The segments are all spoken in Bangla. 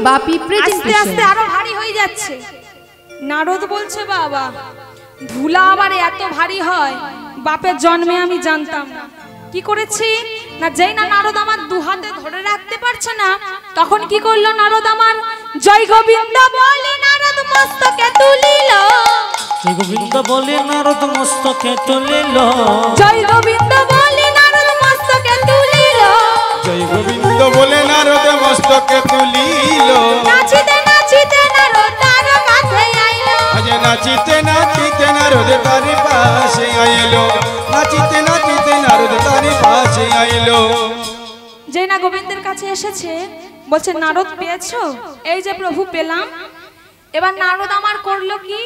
বাপি আস্তে আস্তে আরো ভারী হয়ে যাচ্ছে। নারদ বলছে বাবা ধুলা আবার এত ভারী হয়, বাপের জন্মে আমি জানতাম না। কি করেছি না, যেই না নারদ আমার দু হাতে ধরে রাখতে পারছে না, তখন কি করলো নারদ আমার জয় গোবিন্দ বলে নারদ মস্তকে তুলিল, জয় গোবিন্দ বলে নারদ মস্তকে তুলিল, জয় গোবিন্দ বলে নারদ মস্তকে তুলিল, জয় গোবিন্দ বলে নারদ মস্তকে তুলিল, নাচিতে নাচিতে নারদ তার কাছে আইলো, আজ নাচিতে নাচিতে নারদ তার পাশে আইলো, নাচিতে নাচিতে নারদ তার পাশে আইলো। যেই না গোবিন্দের কাছে এসেছে বলছে নারদ পেয়েছো? এই যে প্রভু পেলাম। এবার নারদ আমার করলো কি,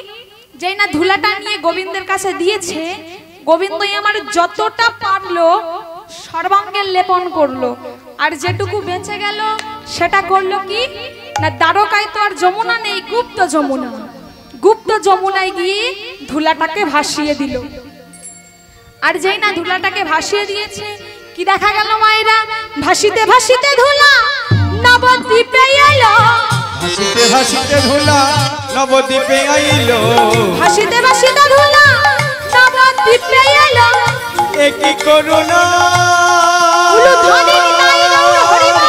যেই না ধুলাটা নিয়ে গোবিন্দের কাছে দিয়েছে, গোবিন্দ আমার যতটা পারলো সর্বাঙ্গে লেপন করলো, আর যেটুকু বেঁচে গেল সেটা করলো কি না, দ্বারকায় তো আর যমুনা নেই, গুপ্ত যমুনা, গুপ্ত যমুনায় গিয়ে ধুলাটাকে ভাসিয়ে দিল। আর যেই না ধুলাটাকে ভাসিয়ে দিয়েছে, কি দেখা গেল মায়েরা, ভাসিতে ভাসিতে ধুলা নবদ্বীপে এলো, ভাসিতে ভাসিতে ধুলা নবদ্বীপে আইলো, ভাসিতে ভাসিতে ধুলা নবদ্বীপে এলো, একই করুণা উলুধ্বনির নাই গৌর হরিবল,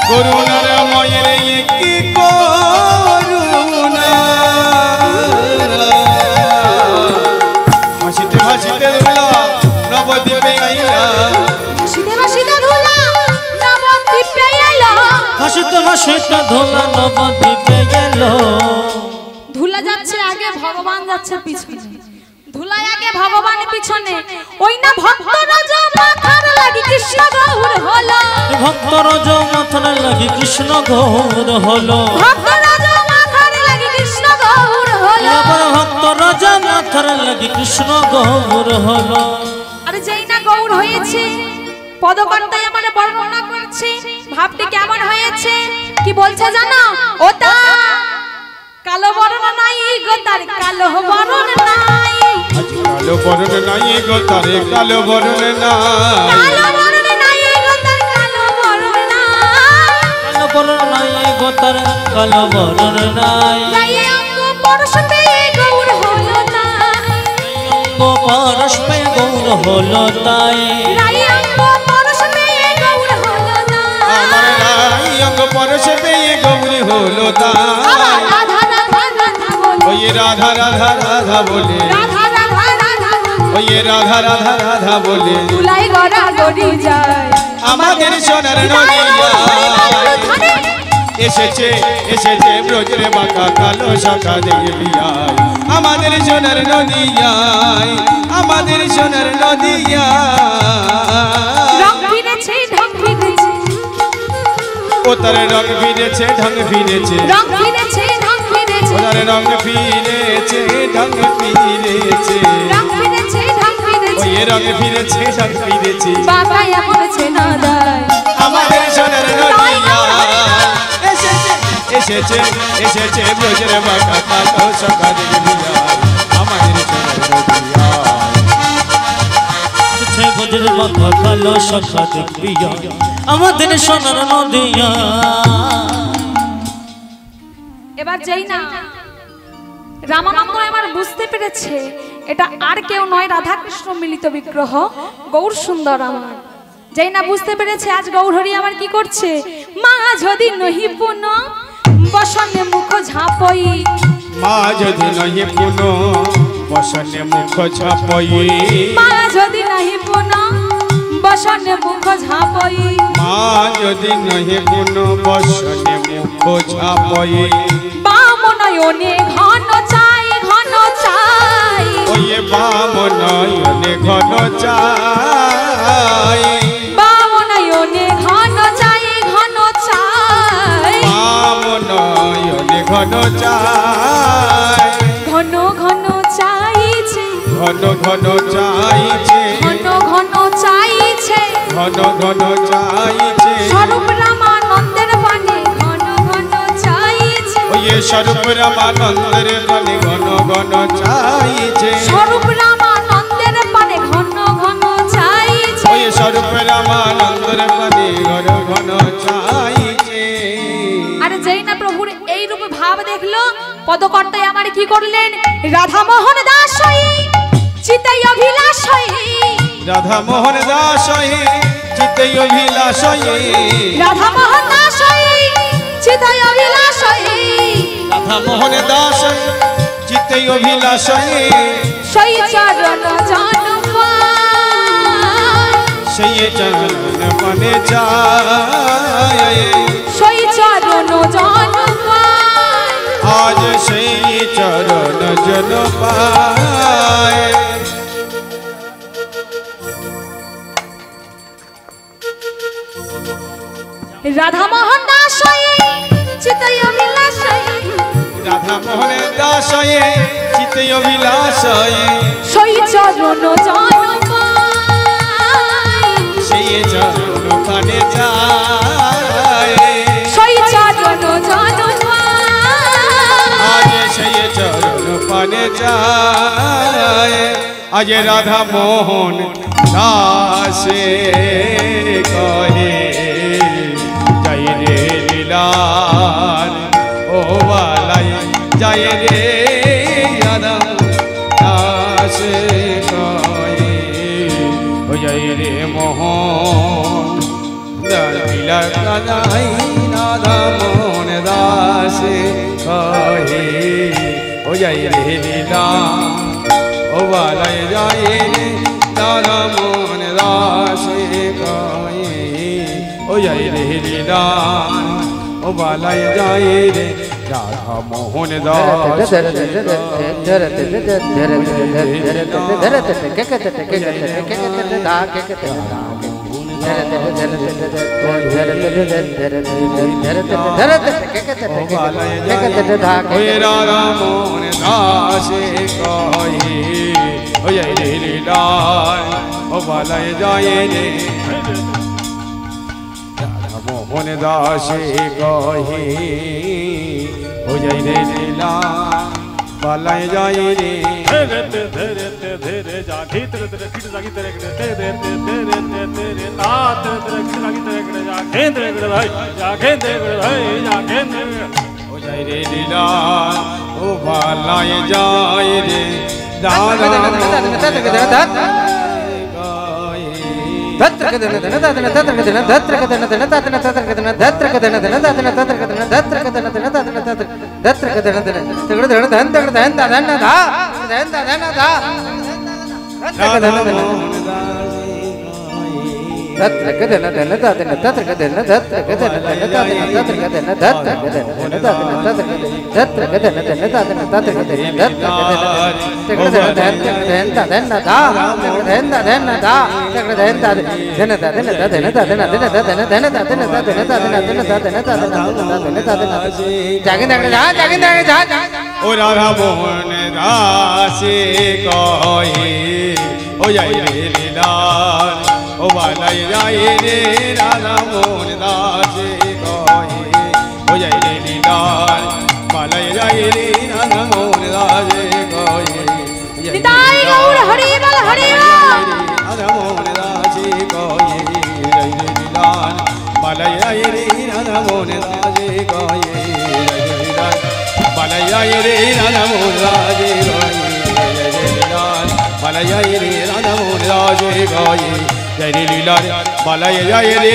করুণার ময়ের একই করুণা, ভাসিতে ভাসিতে ধুলা নবদ্বীপে আইলা, ভাসিতে ভাসিতে ধুলা নবদ্বীপে এলো, ভাসিতে ভাসিতে ধুলা নবদ্বীপে গেল। ধুলা যাচ্ছে আগে, ভগবান যাচ্ছে পিছনে, ধুলা আগে ভগবান পিছনে। ওই না ভক্ত রাজা মাথার লাগি কৃষ্ণ গৌর হলো, ভক্ত রজ মাথার লাগি কৃষ্ণ গৌর হলো, ভক্ত রাজা মাথার লাগি কৃষ্ণ গৌর হলো, এবার ভক্ত রাজা মাথার লাগি কৃষ্ণ গৌর হলো। আর যেই না গৌর হয়েছে, পদকর্তায় আমার বর্ণনা করছে ভাবটি কেমন হয়েছে। কি বলছে জানো, ওটা কালো বরণ নাই গো তার কালো বরণ নাই, আজ কালো বরণ নাই গো তারে কালো বরণ নাই, কালো বরণ নাই গো তার কালো বরণ নাই, কালো বরণ নাই গো তার কালো বরণ নাই, গায়ে অঙ্গ পরশ পেয়ে গৌর হলো না, অঙ্গ পরশ পেয়ে গৌর হলো তাই, গায়ে অঙ্গ পরশ পেয়ে গৌর হলো না, আমার নাই অঙ্গ পরশ পেয়ে গৌরী হলো আবার তাই, রাধা রাধা রাধা বলে, ওই রাধা রাধা রাধা বলে, রাধা রাধা রাধা ওই রাধা রাধা রাধা বলে, তুলাই গড়া গড়ি যায় আমাদের সোনার নদিয়া এসেছে এসেছে ব্রজের বাঁকা কালো শাখা দেখে বিয়ায়, আমাদের সোনার নদিয়ায়, আমাদের সোনার নদিয়ায়, রং ফিরেছে ঢং ফিরেছে, ও তার রং ফিরেছে ঢং ফিরেছে, রং ফিরেছে ঢং ফিরেছে, ও তার রং ফিরেছে ঢং ফিরেছে, রং ফিরেছে ঢং ফিরেছে, ওই রং ফিরেছে ঢং ফিরেছে, বাবা এমনছে না দায়, আমাদের সোনার নদিয়া এসেছে এসেছে ব্রজের বাঁকা কালো শাখা দেখে বিয়ায়, আমাদের সোনার নদিয়া ব্রজের বাঁকা কালো শাখা দেখবি আমাদের সোনার নদিয়া। এবার যেই না রামানন্দ এবার বুঝতে পেরেছে এটা আর কেউ নয়, রাধা কৃষ্ণ মিলিত বিগ্রহ গৌর সুন্দর আমার। যেই না বুঝতে পেরেছে আজ গৌরহরি আমার কি করছে, মা যদি নহি পুন বসনে মুখ ঝাপই, মা যদি নহি পুন বসনে মুখ ঝাপই, মা যদি নহি পুন বসনে মুখ ঝাপই, মা যদি নহি পুন বসনে মুখ ঝাপই, বাম নয়নে ঘন চাই ঘন চাই, ওই বাম নয়নে ঘন চাই, বাম নয়নে ঘন চাই ঘন চাই, বাম নয়নে ঘন চাই, ঘন ঘন চাইছে, ঘন ঘন চাইছে, ঘন ঘন চাইছে, ঘন ঘন চাইছে, স্বরূপ রামানন্দের পানে ঘন ঘন চাইছে, ওই স্বরূপ রামানন্দের পানে ঘন ঘন চাইছে স্বরূপ রামানন্দের পানে ঘন ঘন চাইছে ওই স্বরূপ রামানন্দের পানে ঘন ঘন চাইছে। আরে যেই না প্রভুর এই রূপে ভাব দেখলো পদকর্তায় আমার কি করলেন রাধা মোহন দাস চিতাই অভিলাষ রাধা মোহন দাস চিতে অভিলাষ রাধা মোহন দাস চিতাই অভিলাষ রাধা মোহন দাস চিতে অভিলাষ সেই চরণ জান সেই চরণ পানে যায় সেই চরণ জান আজ সেই চরণ জন পায়। রাধা মোহন দাস চিতাই অভিলাষ রাধা মোহন দাস চিতে অভিলাষ সেই চরণ জান সেই চরণ পানে যায় সেই চরণ জান আজ সেই চরণ পানে যায়। আজ রাধা মোহন দাসে কহে জয় রে লীলার ও বালাই জয় রে রাধা দাসে কহে ও জয় রে মোহন লীলা কানাই রাধা মোহন দাসে কহে ও জয় রে লীলা ও বালাই জয় রে রাধা মোহন দাসে কহে ও জয় রে লীলা ও বালাই জয় রে রাধা মোহন দাস রাধা মোহন দাসে কহে ও জয় রে লীলা ও বালাই জয় রে রাধা মোহন দাসে কহে ও জয় রে লীলা বালাই জয় রে ও জয় রে লীলা ও বালাই জয় রে ও রাধা মোহন দাসে কহে ও জয় রে লীলা ও বালাই জয় রে রাধা মোহন দাসে কহে ও জয় রে লীলা বালাই জয় রে রাধা মোহন দাসে কহে নিতাই গৌর হরি বল হরি রাধা মোহন দাসে কহে জয় রে লীলা বালাই জয় রে রাধা মোহন দাসে কহে বালাই জয় রে রাধা মোহন দাসে কহে বালাই জয় রে রাধা মোহন দাসে কহে জয় রে লীলা বালাই জয় রে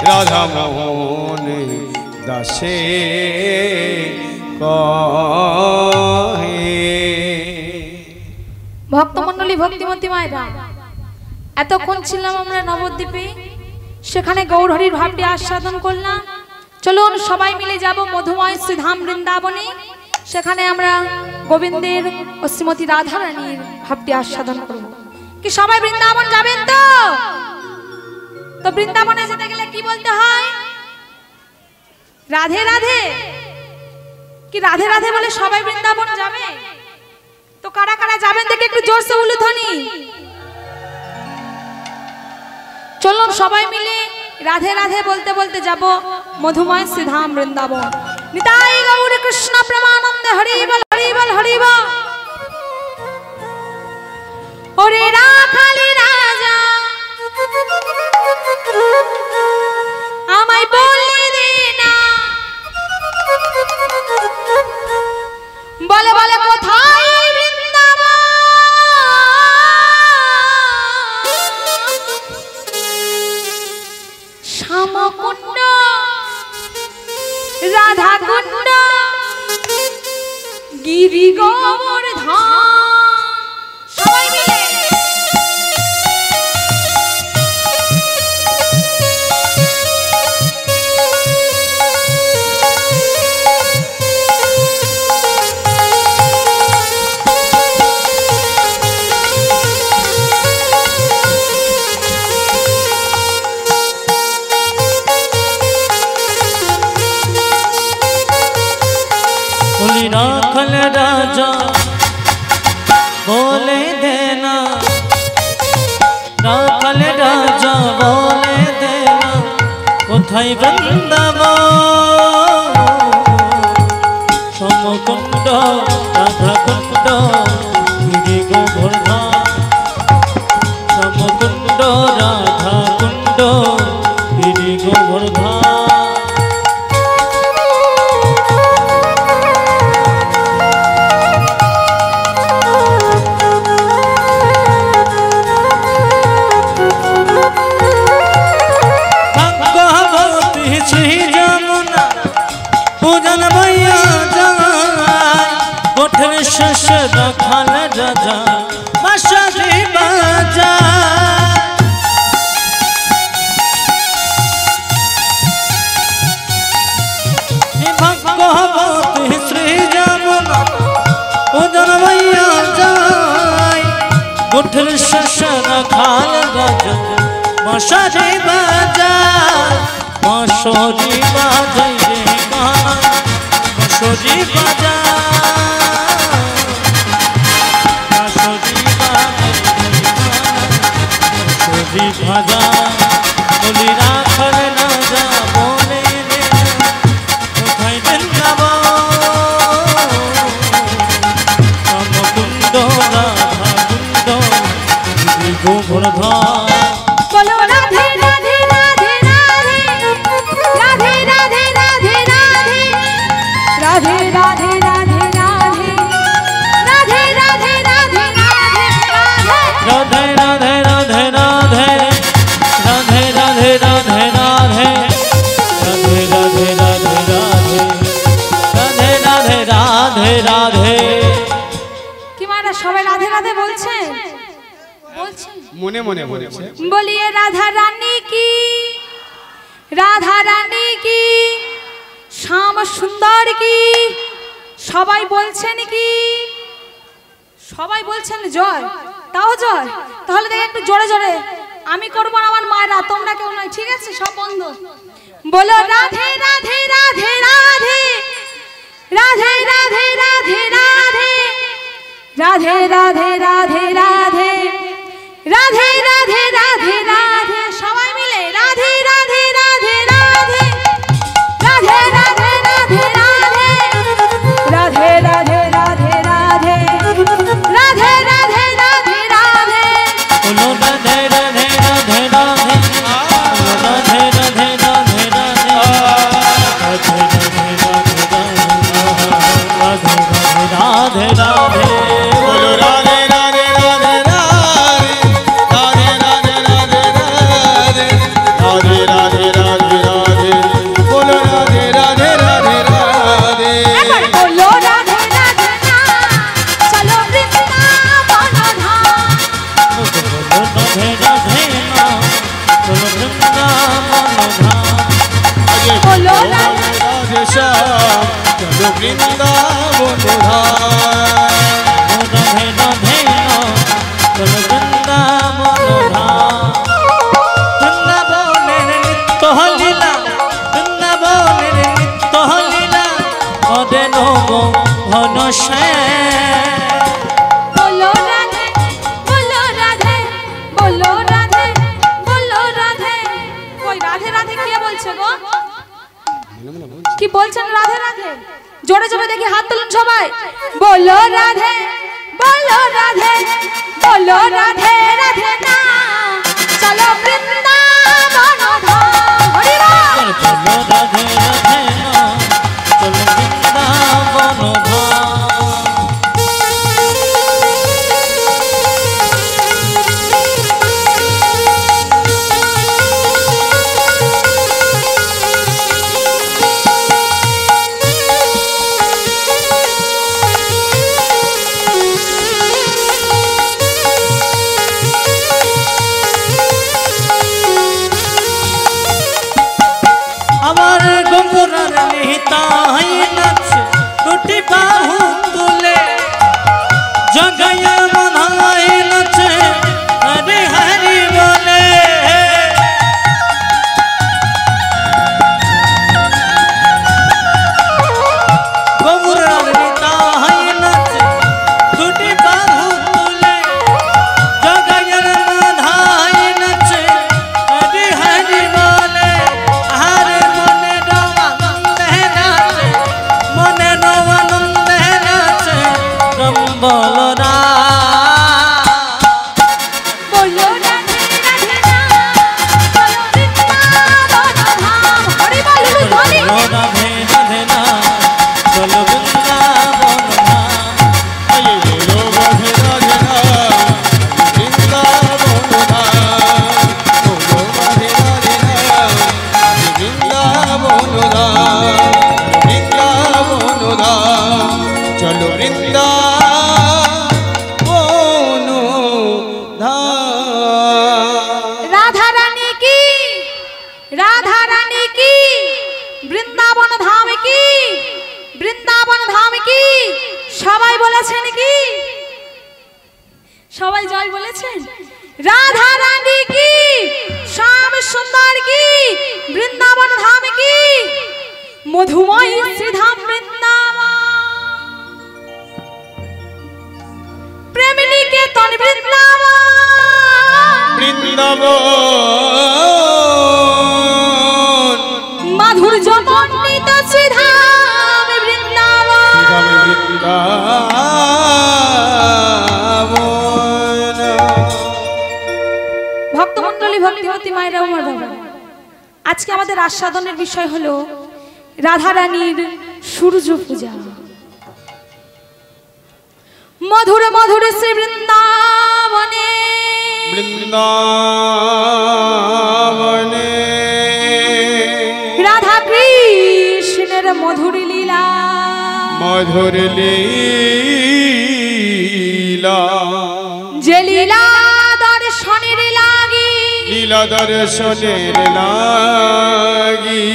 রাধা মোহন দাসে কহে। ভক্তমণ্ডলী ভক্তিমতী মায়েরা এতক্ষণ ছিলাম আমরা নবদ্বীপে সেখানে গৌরহরির ভাবটি আস্বাদন করলাম। চলুন সবাই মিলে যাব মধুময় শ্রীধাম বৃন্দাবনে, সেখানে আমরা গোবিন্দের ও শ্রীমতী রাধারানীর ভাবটি আস্বাদন করব। কি সবাই বৃন্দাবন যাবেন তো? তো বৃন্দাবনে যেতে গেলে কি বলতে হয়? রাধে রাধে। কি রাধে রাধে বলে সবাই বৃন্দাবন যাবে? তো কারা কারা যাবেন দেখে একটু জোরসে উলুধ্বনি। চলুন সবাই মিলে রাধে রাধে বলতে বলতে যাব মধুময় শ্রীধাম বৃন্দাবন। নিতাই গৌর কৃষ্ণ প্রেমানন্দে হরি বল হরি বল হরি বল। ওরে রাখালি রাজা আমায় বলে দে না, বলে বলে কোথায় বৃন্দাবন, শ্যামকুণ্ড রাধা কুণ্ড গিরি গোবর্ধন। সবাই মিলে राखल राजा बोले देना, राखल राजा बोले देना कोথায় বৃন্দাবন, সমকুণ্ড রাধা কুণ্ড গিরি গোবর্ধন, সমকুণ্ড রাধা কুণ্ড গিরি গোবর্ধন। রাখাল রাজা বাঁশি বাজায়, ভাগ্যবতী শ্রী যমুনা উদর ভাইয়া যায়, গোঠের শেষ রাখাল রাজা বাঁশি বাজায়, বাঁশি বাজায় রে কানা বাঁশি বাজায়, ভাজা বলি রাখাল রাজা বলে কোথায় বৃন্দাবন, সমকুণ্ড রাধা কুণ্ড গিরি গোবর্ধন। বলো রাধে রাধে রাধে রাধে রাধে রাধে রাধে রাধে রাধে রাধে রাধে রাধে রাধে রাধে রাধে রাধে राधे राधे राधे राधे राधे राधे राधे राधे राधे राधे राधे राधे राधे। কি মারা সবাই রাধে রাধে বলছে বলছে মনে মনে বলছে। বলিয়ে রাধা রানী কি, রাধা রানী কি, শ্যাম সুন্দর কি, সবাই বলছেন কি, সবাই বলছেন জয়, তাও জয়। তাহলে দেখ একটু জোরে জোরে আমি করবো না, আমার মায়েরা, তোমরা কেউ নয়, ঠিক আছে? সব বন্ধ। বলো রাধে রাধে রাধে রাধে রাধে রাধে রাধে রাধে রাধে রাধে রাধে রাধে রাধে রাধে রাধে, সবাই মিলে রাধে রাধে রাধে রাধে রাধে রাধে রাধে রাধে রাধে রাধে রাধে রাধে রাধে রাধে রাধে। बोलो राधे राधे राधे राधे राधे राधे राधे राधे राधे राधे बोलो राधे राधे राधे राधे राधे राधे राधे राधे राधे राधे राधे बोलो राधे राधे राधे राधे। बोलो राधे राधे ना, चलो वृंदावन धाम। राधे राधे ना चलो वृंदावन धाम। बोलो राधे राधे श्याम चलो वृंदावन धाम। राधे राधे ना चलो वृंदावन धाम। वृंदावनेर नित्य लीला, वृंदावनेर नित्य लीला অদেন গো ঘন শ্যাম। बोलो राधे बोलो राधे बोलो राधे बोलो राधे। कोई राधे কি বলছেন রাধে রাধে? জোরে জোরে দেখি হাত তুলুন সবাই। বলো রাধে, বলো রাধে, বলো রাধে রাধে না, চলো বৃন্দাবন ধাম। হরি বল। চলো রাধে রাধে না, চলো বৃন্দাবন ধাম। আমার গঙ্গুরার নিতাই নাচে দুটি বাহু তুলে, জগাইয়া মনাই নাচে হরি হরি বলে। গঙ্গুরার নিতাই নাচে দুটি বাহু তুলে, জগাইয়া মনাই নাচে হরি হরি বলে। আরে মনে রবানন্দে নাচে, মনে রবানন্দে নাচে রম বলরা। বলো রাধে রাধে না, চলো বৃন্দাবন ধাম। হরি বল ধ্বনি। রাধে রাধে না, চলো বৃন্দাবন ধাম। বলো রাধে রাধে না, বৃন্দাবন ধাম। বলো রাধে রাধে না, বৃন্দাবন ধাম। বৃন্দাবন ধাম, চলো বৃন্দাবন ধাম। রাধা রানী কি, রাধা রানী কি, বৃন্দাবন ধাম কি, বৃন্দাবন ধাম কি। সবাই বলেছেন কি? সবাই জয় বলেছেন। রাধা রানী কি, শ্যাম সুন্দর কি, বৃন্দাবন ধাম কি, মধুময় শ্রীধাম বৃন্দাবন, প্রেম নিকেতন বৃন্দাবন, বৃন্দাবন মাধুর্য মণ্ডিত শ্রীধাম বৃন্দাবন। বৃন্দাবন ভক্তমণ্ডলী, ভক্তিবতী মায়েরা, উমার বাবা, আজকে আমাদের আস্বাদনের বিষয় হলো রাধারানীর সূর্য পূজা। মধুর মধুর শ্রী বৃন্দাবনে, বৃন্দাবনে রাধা কৃষ্ণের মধুর লীলা, মধুর লীলা। যে লীলা দর্শনের লাগি, লীলা দর্শনের লাগি,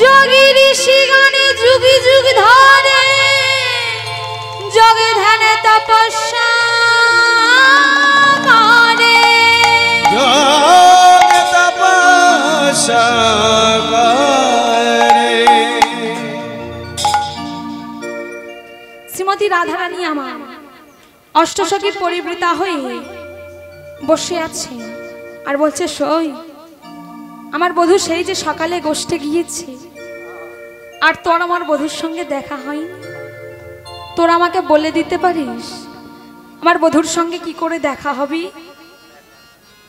যোগী ঋষিগণ যুগি যুগ ধরে যোগে ধ্যানে তপস্যা করে। যোগ তপস্যা করে। শ্রীমতী রাধারানী আমার অষ্টসখী পরিবৃতা হয়ে বসে আছে আর বলছে, সই আমার বধূ সেই যে সকালে গোষ্ঠে গিয়েছে, আর তোর আমার বধূর সঙ্গে দেখা হয়নি। তোরা আমাকে বলে দিতে পারিস আমার বধূর সঙ্গে কি করে দেখা হবে?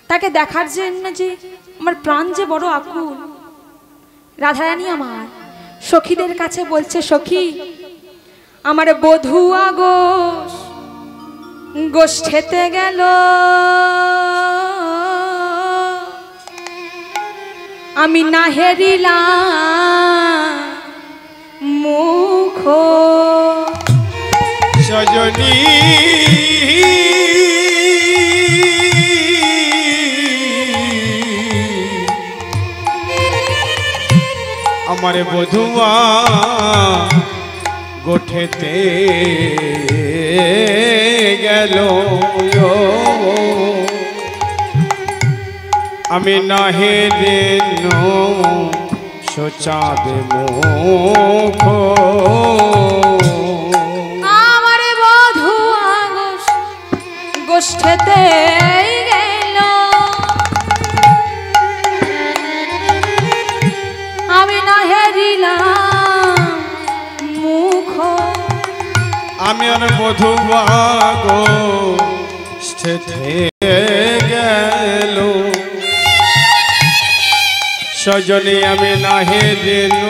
তাকে দেখার জন্য যে আমার প্রাণ যে বড় আকুল। রাধারানী আমার সখীদের কাছে বলছে, সখী আমার বধূ আগোষ গোষ্ঠেতে গেল, আমি না হেরিলাম মুখ। সজনী আমার বধুয়া গোঠেতে গেল, আমি নাহে দেন সোচাবে মুখ। আমার বধূ গোষ্ঠেতে গেল, আমি না হারিলাম মুখ আমি আর বধূ বাগো গেল সজনী আমি নাহে দিল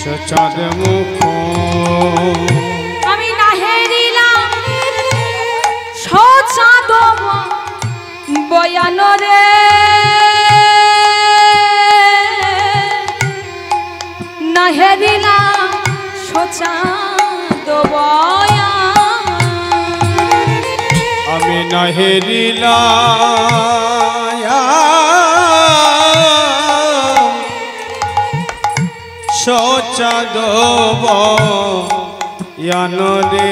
সচাঁদ মুখ আমি না হেরিলাম সচাঁদ বয়ান রে না হেরিলাম সচাঁদ বয়ান আমি নাহে দিলাম সচাঁদ বয়ান রে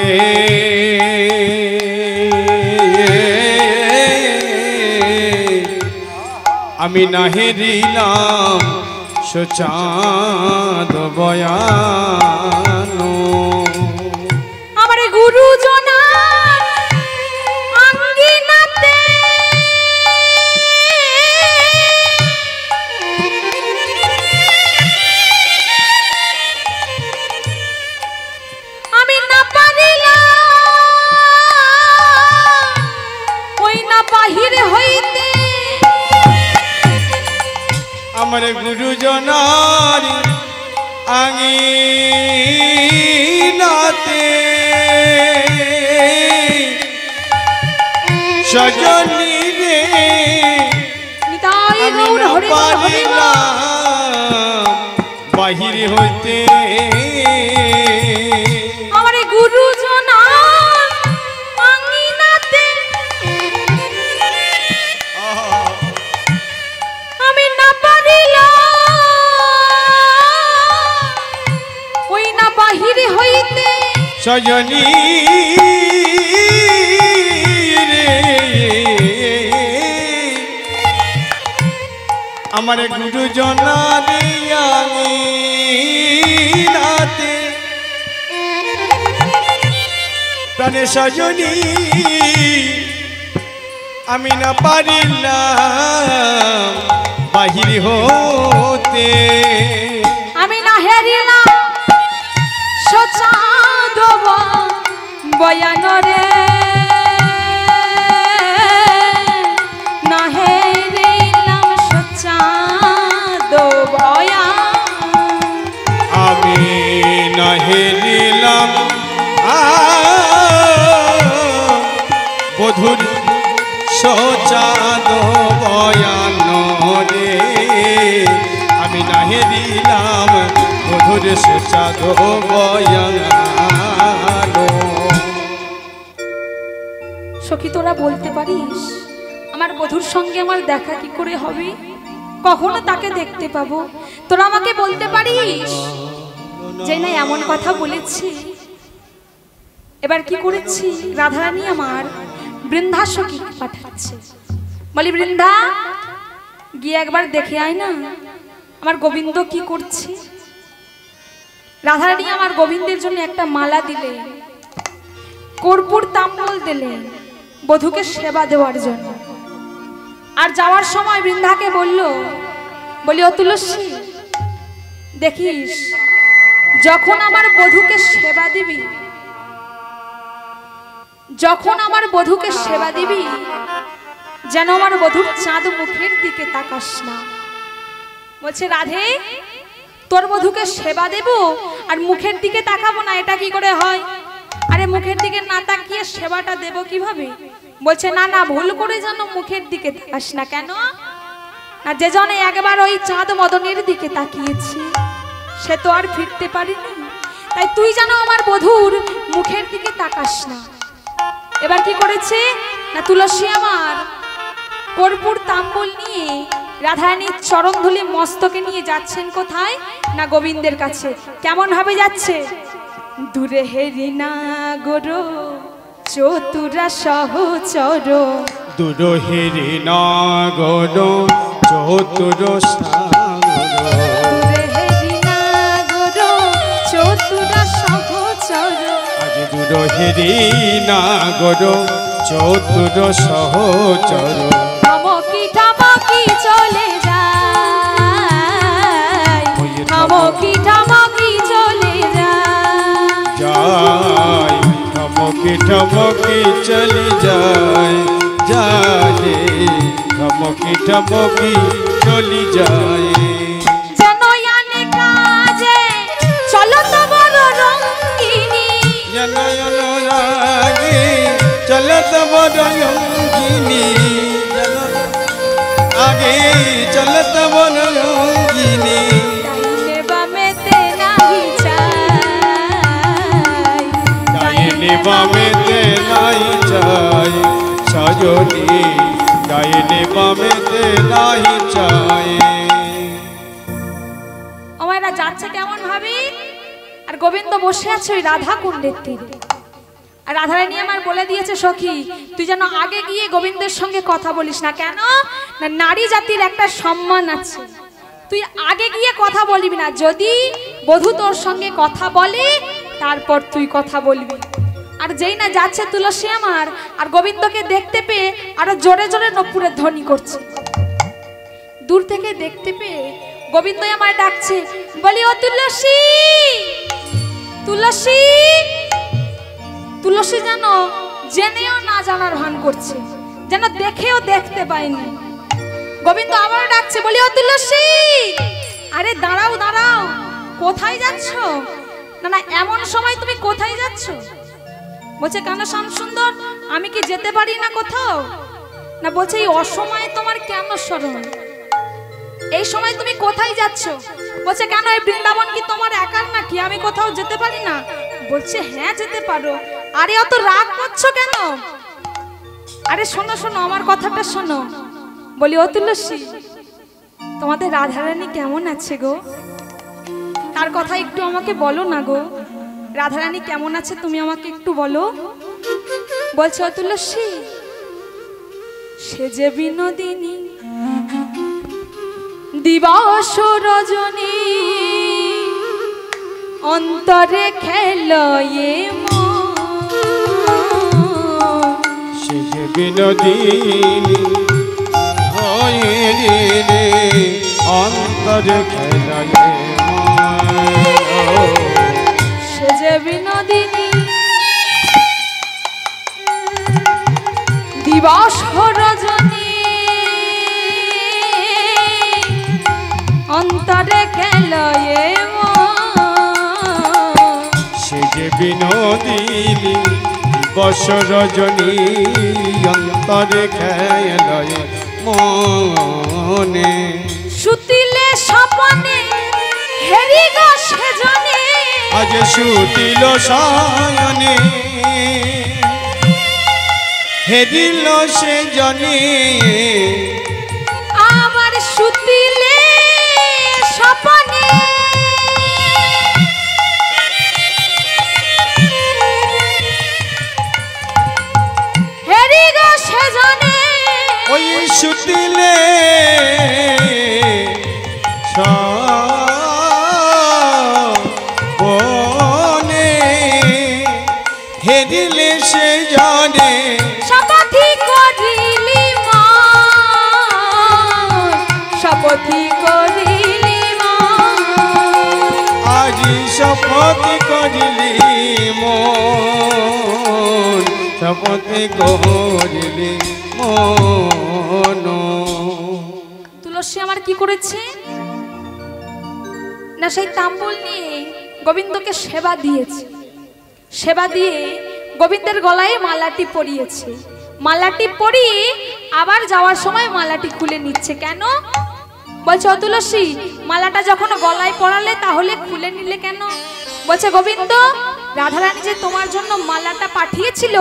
আমি নাহে দিলাম সচাঁদ বয়ান আমার গুরুজনার আঙ্গিনাতে আমি না পারিলাম ওই না বাহিরে হইতে আমার গুরুজনার আঙিনাতে সজনী রে নিতাই আমি গৌর না হরি বল হরি বল। পারিলাম বাহির হইতে আমার গুরুজনার আঙ্গিনাতে আমি না পারিলাম ওই না বাহিরে হইতে সজনী রে আমার গুরুজনার আঙিনাতে প্রাণে সজনী আমি না পারিলাম বাহির হতে আমি না হেরিলাম সচাঁদ বয়ান রে না হেরিলাম সচাঁদ বয়ান আমি নাহে দিলাম বধুর সচাঁদ বয়ান রে আমি নাহে দিলাম বধুর সচাঁদ বয়ান সখী তোরা বলতে পারিস আমার বধূর সঙ্গে আমার দেখা কি করে হবে, কখনো তাকে দেখতে পাবো? তোরা আমাকে বলতে পারিস যে না এমন কথা বলেছি। এবার কি করেছি, রাধারানী আমার বৃন্দা সখী পাঠাচ্ছে, বলি বৃন্দা গিয়ে একবার দেখে আয় না আমার গোবিন্দ কি করছে। রাধারানী আমার গোবিন্দের জন্য একটা মালা দিলে, কর্পূর তাম্বুল দিলেন বধূকে সেবা দেওয়ার জন্য। আর যাওয়ার সময় বৃন্দাকে বলি ও তুলসী দেখিস যখন আমার বধূকে সেবা দিবি, যখন আমার বধূকে সেবা দিবি যেন আমার বধূর চাঁদ মুখের দিকে তাকাস না। বলছে রাধে তোর বধূকে সেবা দেব আর মুখের দিকে তাকাবো না, এটা কি করে হয়? আরে মুখের দিকে না তাকিয়ে সেবাটা দেব কিভাবে? বলছে না না ভুল করে যেন মুখের দিকে তাকাস না। কেন না, যে জনে একবার ওই চাঁদ মদনের দিকে তাকিয়েছি সে তো আর ফিরতে পারিনি, তাই তুই যেন আমার বধূর মুখের দিকে তাকাস না। এবার কি করেছে না, তুলসী আমার কর্পূর তাম্বুল নিয়ে রাধারানীর চরণধুলি মস্তকে নিয়ে যাচ্ছেন কোথায় না গোবিন্দের কাছে। কেমন ভাবে যাচ্ছে, দূরে হেরি না গোরো চতুরা সহচর, দূর হেরি না গোরো চতুর দূরে হেরি না গোরো চতুরা সহচর, আজ দূর হেরি না গোরো চতুর সহচর, ধমকি ধমকি চলে যায় ঠমকি ঠমকি চলে যায় ঠমকি ঠমকি চলে যায় যায় ঠমকি ঠমকি চলে যায় যেন আনে কাজে চলো তো বড় রঙ্গিনী যেন অনুরাগে চলো তো বড় রঙ্গিনী আগে চলো তো বড় রঙ্গিনী ডাইনে বামেতে নাহি চাই ডাইনে বামেতে নাই চাই সজনী ডাইনে বামেতে নাই চাই আমারা যাচ্ছে কেমন ভাবি আর গোবিন্দ বসে আছে ওই রাধা কুণ্ডের তীরে আর রাধারানী আমার বলে দিয়েছে সখী তুই যেন আগে গিয়ে গোবিন্দের সঙ্গে কথা বলিস না কেন না নারী জাতির একটা সম্মান আছে তুই আগে গিয়ে কথা বলবি না যদি বধূ তোর সঙ্গে কথা বলে তারপর তুই কথা বলবি আর যেই না যাচ্ছে তুলসী আমার আর গোবিন্দকে দেখতে পেয়ে আরো জোরে জোরে নপুরের ধ্বনি করছে দূর থেকে দেখতে পেয়ে গোবিন্দ আমার ডাকছে বলি ও তুলসী তুলসী তুলসী যেন জেনেও না জানার ভান করছে যেন দেখেও দেখতে পাইনি গোবিন্দ আবার ডাকছে বলি ও তুলসী আরে দাঁড়াও দাঁড়াও কোথায় যাচ্ছ না না এমন সময় তুমি কোথায় যাচ্ছ বলছে কেন শ্যাম সুন্দর আমি কি যেতে পারি না কোথাও না বলছে এই অসময়ে তোমার কেন স্মরণ এই সময় তুমি কোথায় যাচ্ছ বলছে কেন এই বৃন্দাবন কি তোমার একার নাকি আমি কোথাও যেতে পারি না বলছে হ্যাঁ যেতে পারো আরে অত রাগ করছো কেন আরে শোনো শোনো আমার কথাটা শোনো বলি ও তুলসী তোমাদের রাধারানী কেমন আছে গো তার কথা একটু আমাকে বলো না গো রাধারানী কেমন আছে তুমি আমাকে একটু বলো বলছে ও তুলসী সে যে বিনোদিনী দিবস রজনী অন্তরে খেলয়ে সে যে বিনোদিনী হয়ে রে অন্তরে খেলায় সে যে বিনোদিনী দিবস রজনী অন্তরে খেলয়ে সে যে বিনোদিনী বস রজনী অন্তরে খেলায় মনে সুতিলে স্বপনে হেরি গো সেজনে আজ সুতিল সায়নে হেরিল সে জনে আমার সুতিলে স্বপনে হেরি গো সেজনে ওই সুতিলে বনে হেরিলে সে জনে শপথি করিলি মা শপথি করিলি মা আজ শপথ করিলি মন শপথ করিলি মন তুলসী আমার কি করেছে না সেই তাম্বুল নিয়ে গোবিন্দকে সেবা দিয়েছে সেবা দিয়ে গোবিন্দের গলায় মালাটি পরিয়েছে মালাটি পরিয়ে আবার যাওয়ার সময় মালাটি খুলে নিচ্ছে কেন বলছে ও তুলসী মালাটা যখন গলায় পরালে তাহলে খুলে নিলে কেন বলছে গোবিন্দ রাধারানী যে তোমার জন্য মালাটা পাঠিয়েছিল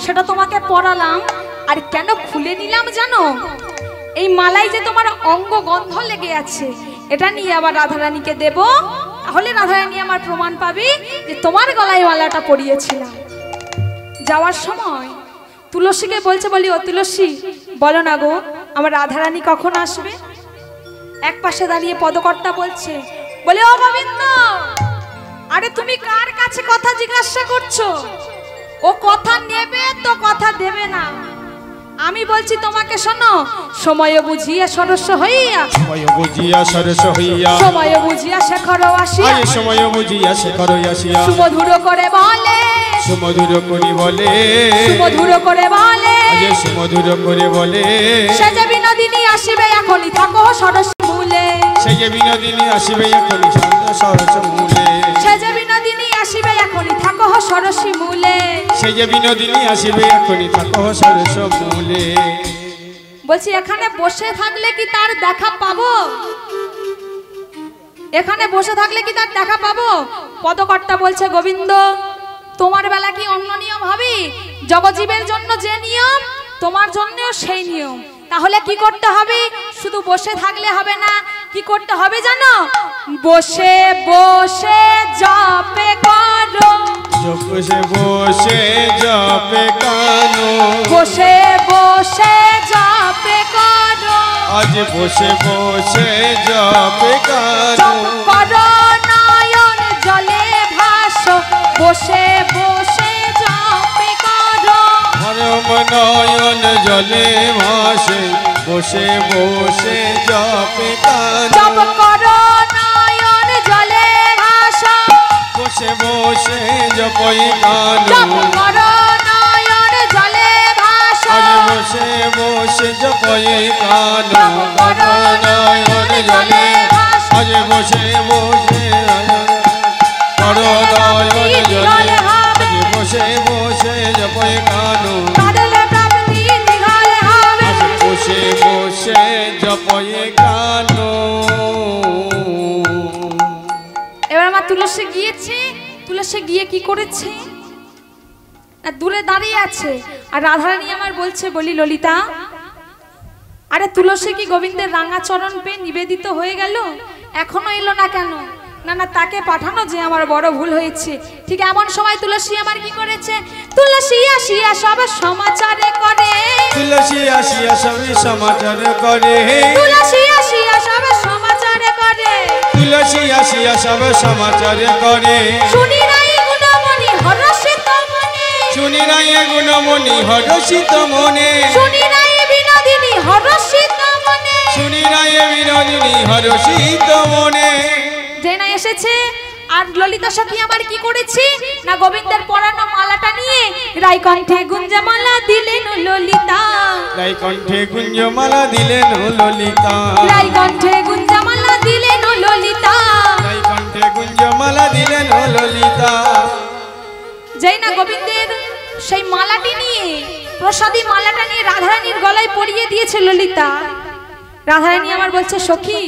সেটা তোমাকে পরালাম আর কেন খুলে নিলাম জানো এই মালায় যে তোমার অঙ্গ গন্ধ লেগে আছে এটা নিয়ে আবার রাধারানীকে দেব তাহলে রাধারানী আমার প্রমাণ পাবে যে তোমার গলায় মালাটা পরিয়েছিলাম যাওয়ার সময় তুলসীকে বলছে বলি ও তুলসী বলো না গো আমার রাধারানী কখন আসবে এক পাশে দাঁড়িয়ে পদকর্তা বলছে বলে ও গোবিন্দ আরে তুমি কার কাছে কথা জিজ্ঞাসা করছো ও কথা নেবে তো কথা দেবে না আমি বলছি তোমাকে শোনো, সময় বুঝিয়া সরস হইয়া, সময় বুঝিয়া সরস হইয়া, সময় বুঝিয়া শেখর আসিয়া, আজ সময় বুঝিয়া শেখর আসিয়া, সুমধুর করে বলে, সুমধুর করি বলে, সুমধুর করে বলে, আজ সুমধুর করে বলে, সে যে বিনোদিনী আসিবে এখনই থাকো সরস মূলে, সে যে বিনোদিনী আসিবে এখনই সরস মূলে, সে যে বিনোদিনী আসিবে এখনই থাকো সরসী মূলে। সে যে বিনোদিনী আসিবে এখনই থাকো সরস মূলে। বলছি এখানে বসে থাকলে কি তার দেখা পাবো? এখানে বসে থাকলে কি তার দেখা পাবো? পদকর্তা বলছে গোবিন্দ তোমার বেলা কি অন্য নিয়ম হবে? জগজীবের জন্য যে নিয়ম তোমার জন্যও সেই নিয়ম। তাহলে কি করতে হবে? শুধু বসে থাকলে হবে না, কি করতে হবে জানো? বসে বসে জপে করো, বসে বসে জপে কানো, বসে বসে জপে করো, আজ বসে বসে জপে কানো, জপ করো নয়ন জলে ভাসো, বসে বসে জপে করো, পরম নয়ন জলে ভাসে, বসে বসে জপে কানো, জপ করো নয়ন জলে ভাসো, বসে বসে জপই কানো, জপ করো নয়ন জলে ভাসো, আজ বসে বসে জপই কানো, জপ করো নয়ন জলে ভাসো, আজ বসে বসে করো নয়ন জলে, আজ বসে বসে জপই কানো, কাঁদলে প্রাপ্তি নিঘালে হবে। আজ বসে বসে জপই কানো। এবার আমার তুলসী গিয়েছে, তুলসী গিয়ে কি করেছে না দূরে দাঁড়িয়ে আছে, আর রাধারানী আমার বলছে বলি ললিতা আরে তুলসী কি গোবিন্দের রাঙা চরণ পেয়ে নিবেদিত হয়ে গেল, এখনো এলো না কেন? না না তাকে পাঠানো যে আমার বড় ভুল হয়েছে। ঠিক এমন সময় তুলসী আমার কি করেছে? তুলসী আসিয়া সব সমাচারে করে, তুলসী আসিয়া সবই সমাচার করে, তুলসী আসিয়া সব সমাচারে করে, তুলসী আসিয়া সব সমাচার করে, শুনি নাই গুণমণি হরষিত মনে, শুনি নাই গুণমণি হরষিত মনে, শুনি নাই বিনোদিনী হরষিত মনে। শুনি নাই বিনোদিনী হরষিত মনে। যে না এসেছে আর ললিতা সখী আমার কি করেছে না গোবিন্দের পরানো মালাটা নিয়ে রায়কণ্ঠে গুঞ্জমালা দিলেন ললিতা, রায়কণ্ঠে গুঞ্জমালা দিলেন ললিতা, রায়কণ্ঠে গুঞ্জমালা দিলেন ললিতা, রায়কণ্ঠে গুঞ্জমালা দিলেন ললিতা। যেই না গোবিন্দের সেই মালাটি নিয়ে প্রসাদী মালাটা নিয়ে রাধারানীর গলায় পরিয়ে দিয়েছে ললিতা, রাধারানী আমার বলছে সখী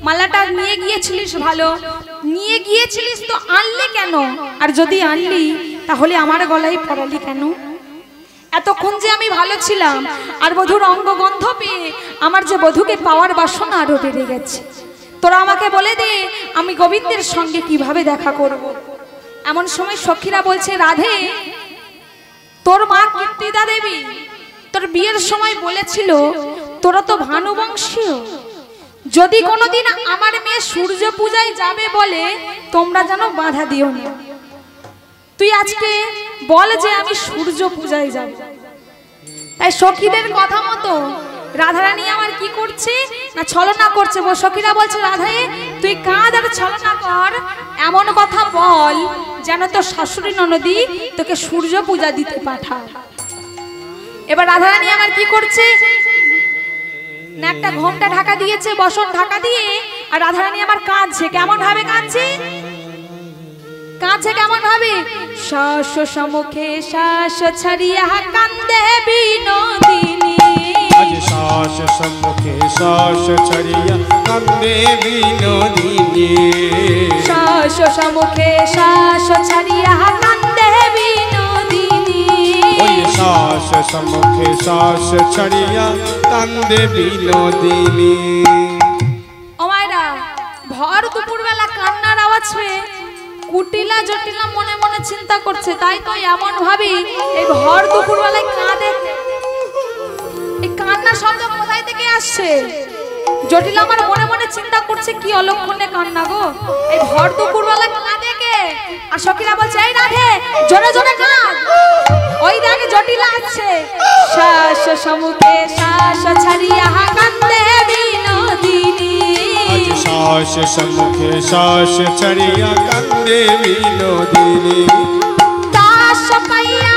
মালাটা নিয়ে গিয়েছিলিস ভালো, নিয়ে গিয়েছিলিস তো আনলে কেন? আর যদি আনলি তাহলে আমার গলায় পরালি কেন? এতক্ষণ যে আমি ভালো ছিলাম আর বধুর অঙ্গগন্ধ পেয়ে আমার যে বধুকে পাওয়ার বাসনা আরো বেড়ে গেছে। তোরা আমাকে বলে দে আমি গোবিন্দের সঙ্গে কিভাবে দেখা করব। এমন সময় সখীরা বলছে রাধে তোর মা কীর্তিদা দেবী তোর বিয়ের সময় বলেছিল তোরা তো ভানুবংশীয়, যদি কোনোদিন আমার মেয়ে সূর্য পূজায় যাবে বলে তোমরা যেন বাধা দিও না। তুই আজকে বল যে আমি সূর্য পূজায় যাব। তাই সখীদের কথা মতো রাধারানী আমার কি করছে না ছলনা করছে। সখীরা বলছে রাধে তুই কাঁদ আর ছলনা কর, এমন কথা বল যেন তোর শাশুড়ি ননদি তোকে সূর্য পূজা দিতে পাঠায়। এবার রাধারানী আমার কি করছে না একটা ঘোমটা ঢাকা দিয়েছে, বসন ঢাকা দিয়ে, আর রাধারানী আমার কাঁদছে। কেমন ভাবে কাঁদছে? কাঁদছে কেমন ভাবে? শ্বাস সম্মুখে শ্বাস ছাড়িয়া কান্দে বিনোদিনী, আজ শ্বাস সম্মুখে শ্বাস ছাড়িয়া কান্দে বিনোদিনী, শ্বাস সম্মুখে শ্বাস ছাড়িয়া কান্দে বিনোদিনী, ওই শ্বাস সম্মুখে শ্বাস ছাড়িয়া কান্দে বিনোদিনী। ও মায়েরা ভর দুপুরবেলা কান্নার আওয়াজ পেয়ে কুটিলা জটিলা মনে মনে চিন্তা করছে, তাই তো এমন ভাবি এই ভর দুপুরবেলায় কাঁদে। এই কান্নার শব্দ কোথায় থেকে আসছে? জটিলা আমার মনে মনে চিন্তা করছে কি অলক্ষণে কান্না গো, এই ভর দুপুরবেলা কাঁদে কে? আর সখীরা বলছে এই রাধে জোরে জোরে কাঁদ। ওই দেখে জটিলা আছে, শ্বাস সম্মুখে শ্বাস ছাড়িয়া কান্দে বিনোদিনী। আজ শ্বাস সম্মুখে শ্বাস ছাড়িয়া কান্দে বিনোদিনী। তাস পাইয়া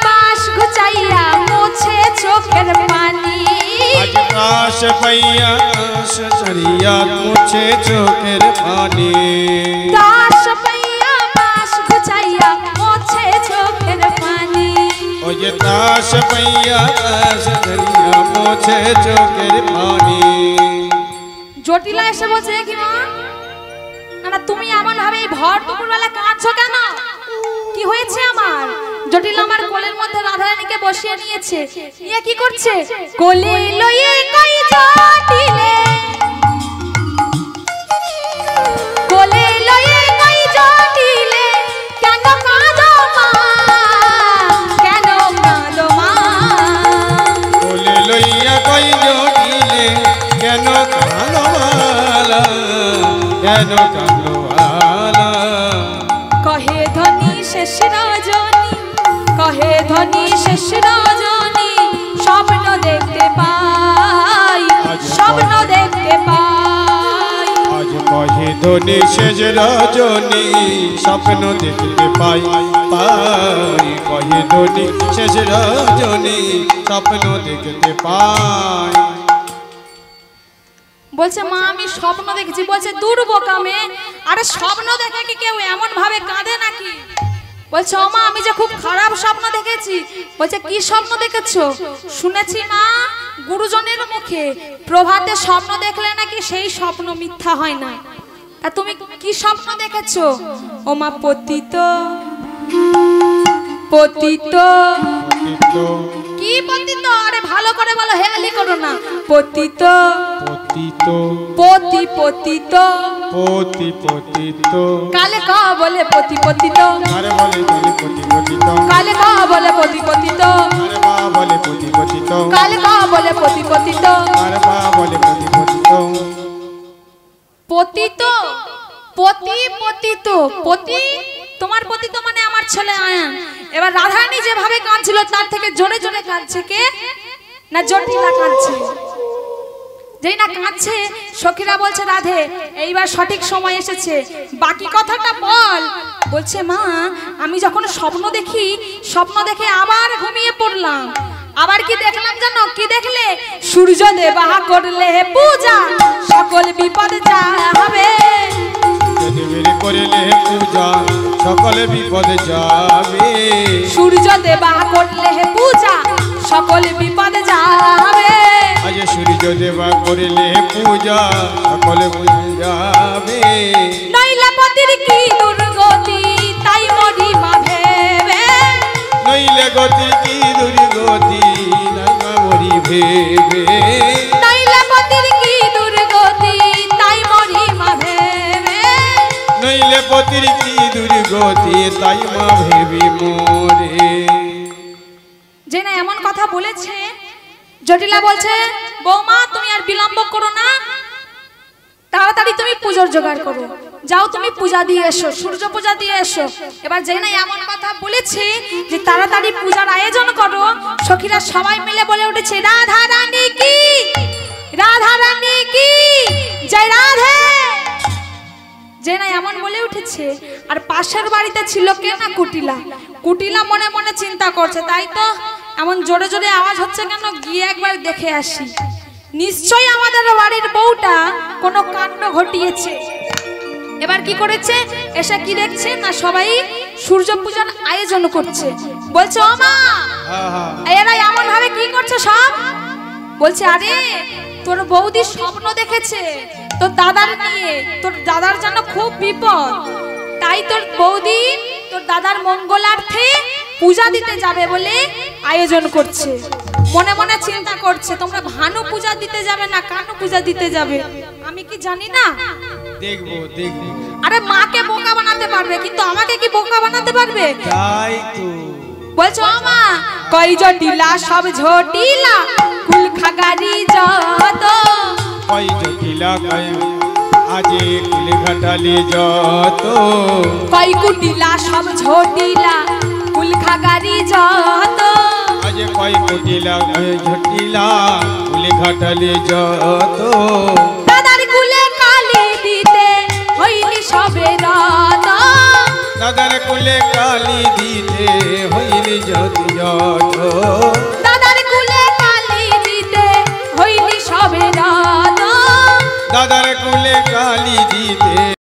বাঁশ ঘুচাইয়া মোছে চোখের পানি। আজ তাস পাইয়া তাস ছাড়িয়া মুছে চোখের পানি। তাস পাইয়া বাঁশ ঘুচাইয়া মোছে চোখের পানি। ওই যে তাস পাইয়া তাস ছাড়িয়া মুছে চোখের পানি। জটিলা এসে বলছে কি মা, না তুমি এমন ভাবে এই ভর দুপুরবেলা কাঁদছো কেন? কি হয়েছে আমার? জটিলা আমার কোলের মধ্যে রাধারানীকে বসিয়ে নিয়েছে, নিয়ে কি করছে? কোলে লইয়ে কই জটিলে, কোলে লইয়ে কই জটিলে, কেন কাঁদো মা, কেন কাঁদো মা? কোলে লইয়া কই জটিলে, কেন কাঁদো বালা, কেন কাঁদো বালা? কহে ধনী শেষ রজনী, কহে ধনী শেষ রজনী, স্বপ্ন দেখতে পাই, স্বপ্ন দেখতে পাই। আজ কহে ধনী শেষ রজনী, স্বপ্ন দেখতে পাই পাই। কহে ধনী শেষ রজনী, স্বপ্ন দেখতে পাই। বলছে মা আমি স্বপ্ন দেখেছি। বলছে দূর বোকা মেয়ে, আরে স্বপ্ন দেখে কি কেউ এমন ভাবে কাঁদে নাকি? বলছে ও মা আমি যে খুব খারাপ স্বপ্ন দেখেছি। বলছে কি স্বপ্ন দেখেছো? শুনেছি মা গুরুজনের মুখে প্রভাতে স্বপ্ন দেখলে নাকি সেই স্বপ্ন মিথ্যা হয় না। তা তুমি কি স্বপ্ন দেখেছো? ও মা পতিত, পতিত। কি পতিত? আরে ভালো করে বলো, হেয়ালি করো না। পতিত, পতিত, পতি পতিত, পতি পতিত। কালে ক বলে পতি পতিত, আরে বলে বলে পতি পতিত। কালে ক বলে পতি পতিত, আরে বা বলে পতি পতিত। কালে ক বলে পতি পতিত। আরে বা বলে পতি পতিত। পতিত, পতি পতিত, পতি তোমার পতিত মানে আমার ছেলে আয়ান। এবার রাধারানী যেভাবে কাঁদছিল তার থেকে জোরে জোরে কাঁদছে কে? না জটিলা কাঁদছে। যেই না কাঁদছে সখীরা বলছে রাধে এইবার সঠিক সময় এসেছে, বাকি কথাটা বল। বলছে মা আমি যখন স্বপ্ন দেখি, স্বপ্ন দেখে আবার ঘুমিয়ে পড়লাম। আবার কি দেখলাম জানো? কি দেখলে? সূর্য দেবা করলে পূজা, সকল বিপদ যাবে। দেবের করিলে পূজা, সকলে বিপদ যাবে। সূর্য দেবা করলে পূজা, সকল বিপদ যাবে। আজ সূর্য দেবা করিলে পূজা, সকলে বিপদ যাবে। নইলে পতির কি দুর্গতি, তাই মরি মা ভেবে। নইলে গতি কি দুর্গতি, নাইমা মরি ভেবে। নইলে পতির কি দুর্গতি, তাই মরি মা ভেবে। নইলে পতির কি দুর্গতি, তাই মা ভেবি মোরে। যে না এমন কথা বলেছে, জটিলা বলছে বৌমা তুমি আর বিলম্ব করো না, তাড়াতাড়ি তুমি পুজোর জোগাড় করো, যাও তুমি পূজা দিয়ে এসো, সূর্য পূজা দিয়ে এসো। এবার যে না এমন কথা বলেছে যে তাড়াতাড়ি পূজার আয়োজন করো, সখীরা সবাই মিলে বলে উঠেছে রাধা রানী কি, রাধা রানী কি, জয় রাধে। যে না এমন বলে উঠেছে। আর পাশের বাড়িতে ছিল কে না কুটিলা। কুটিলা মনে মনে চিন্তা করছে তাই তো এমন জোরে জোরে আওয়াজ হচ্ছে কেন, গিয়ে একবার দেখে আসি। নিশ্চয়ই আমাদের বাড়ির বউটা কোনো কাণ্ড ঘটিয়েছে। এবার কি করেছে, এসে কি দেখছে না সবাই সূর্য পূজার আয়োজন করছে। বলছে ও মা এরা এমন ভাবে কি করছে সব? বলছে আরে তোর বৌদি স্বপ্ন দেখেছে তোর দাদার নিয়ে, তোর দাদার যেন খুব বিপদ, তাই তোর বৌদি তোর দাদার মঙ্গলার্থে পূজা দিতে যাবে বলে আয়োজন করছে। মনে মনে চিন্তা করছে তোমরা ভানু পূজা দিতে যাবে না কানু পূজা দিতে যাবে, আমি কি জানি না? দেখবো দেখবো। আরে মাকে বোকা বানাতে পারবে কিন্তু আমাকে কি বোকা বানাতে পারবে? তাই তো বলছো মা কই জটিলা সব ঝটিলা কুল খাগারি যত, কই জটিলা আজি কুলে ঘাটালি যত কই কুটিলা সব ঝটিলা কুলখাগারি যত আজ কয় কুটিলা ঝটিলা কুলে ঘাটালি যত দাদার কুলে কালি দিতে হইলি সবে রাত দাদার কুলে কালি দিতে হইলি যত যত দাদার কুলে কালি দিতে হইলি সবে রাত দাদার কুলে কালি দিতে